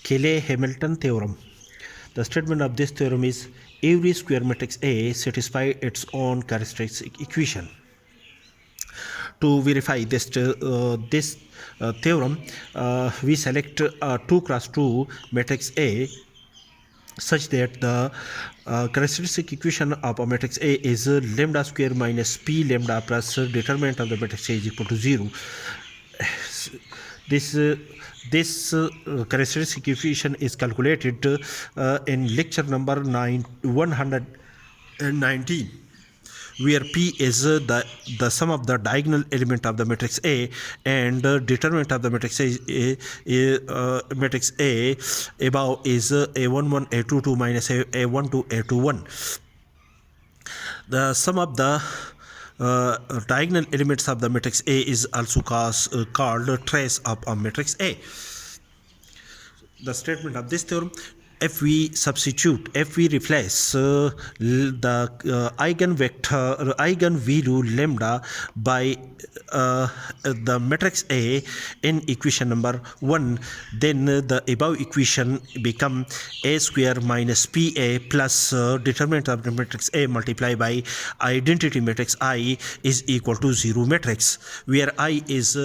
Cayley Hamiton theorem. The statement of this theorem is every square matrix A satisfies its own characteristic equation. To verify this theorem, we select a 2 cross 2 matrix A such that the characteristic equation of a matrix A is lambda square minus p lambda plus determinant of the matrix A is equal to 0. This characteristic equation is calculated in lecture number 119, where P is the sum of the diagonal element of the matrix A, and determinant of the matrix A above is A11 A22 minus A12 A21. The sum of the diagonal elements of the matrix A is also called trace of a matrix A. The statement of this theorem: if we replace the eigenvalue lambda by the matrix A in equation number 1, then the above equation become A square minus PA plus determinant of the matrix A multiplied by identity matrix I is equal to 0 matrix, where I is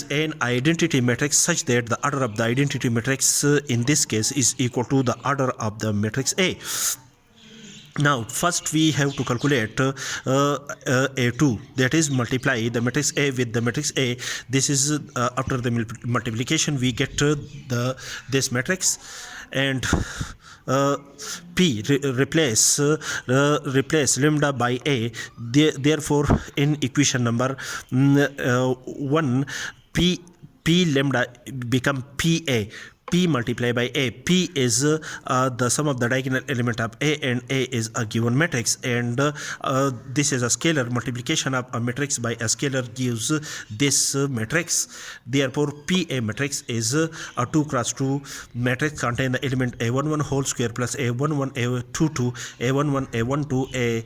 an identity matrix such that the order of the identity matrix in this case is equal to the order of the matrix A. Now first we have to calculate A2, that is multiply the matrix A with the matrix A. This is after the multiplication we get this matrix, and P replace lambda by A. Therefore in equation number 1, P lambda become PA. P multiplied by A. P is the sum of the diagonal element of A, and A is a given matrix, and this is a scalar. Multiplication of a matrix by a scalar gives this matrix. Therefore PA matrix is a 2 cross 2 matrix contain the element A11 whole square plus A11 A22 A11 A12 A12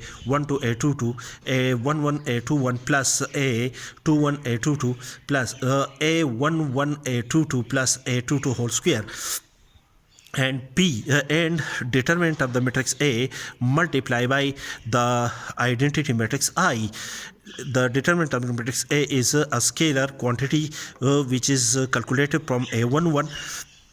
A22 A11 A21 plus A21 A22 plus A11 A22 plus A22 whole square, and P and determinant of the matrix A multiply by the identity matrix I. The determinant of the matrix A is a scalar quantity which is calculated from A11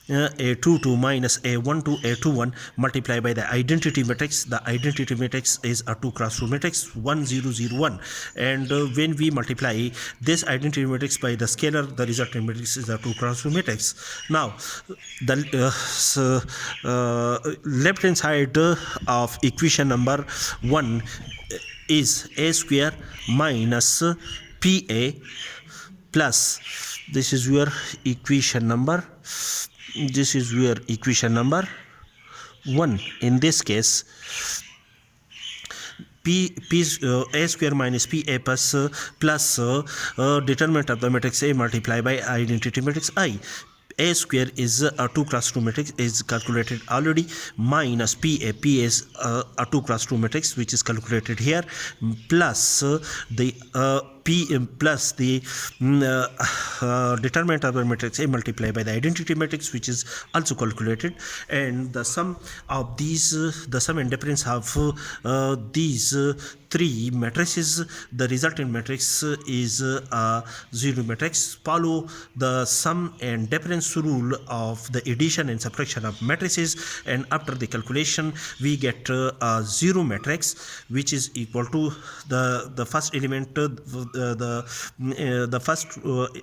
A22 minus A12 A21 multiplied by the identity matrix. The identity matrix is a 2 cross 2 matrix 1 0 0 1, and when we multiply this identity matrix by the scalar, the resultant matrix is a 2 cross 2 matrix. Now the left hand side of equation number 1 is A square minus PA plus, this is your equation number 1. In this case A square minus PA plus determinant of the matrix A multiplied by identity matrix I. A square is a 2 cross 2 matrix is calculated already, minus PA is a 2 cross 2 matrix which is calculated here, plus the P plus the determinant of the matrix A multiplied by the identity matrix which is also calculated, and the sum of these the sum and difference of these three matrices, the resultant matrix is a 0 matrix. Follow the sum and difference rule of the addition and subtraction of matrices, and after the calculation we get a 0 matrix which is equal to the first element the first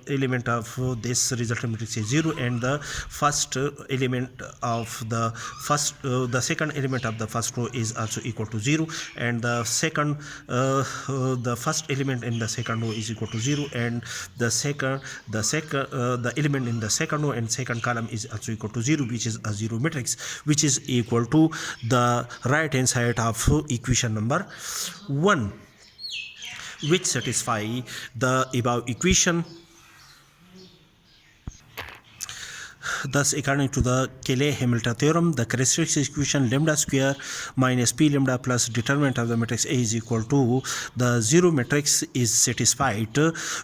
element of this resultant matrix is 0, and the first element of the second element of the first row is also equal to 0, and the first element in the second row is equal to 0, and the element in the second row and second column is also equal to 0, which is a 0 matrix, which is equal to the right hand side of equation number 1, which satisfy the above equation. thus according to the Cayley Hamiton theorem, the characteristic equation lambda square minus p lambda plus determinant of the matrix A is equal to the zero matrix is satisfied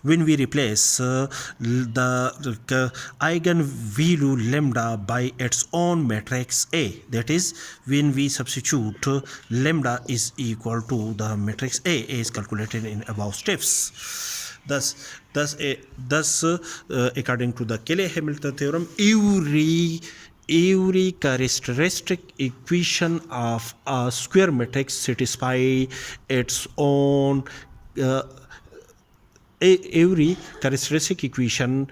when we replace the eigenvalue lambda by its own matrix A. That is, when we substitute lambda is equal to the matrix A is calculated in above steps. Thus, according to the Cayley Hamiton theorem, every characteristic equation of a square matrix satisfy its own every characteristic equation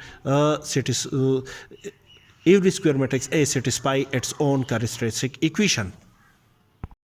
every square matrix A satisfy its own characteristic equation.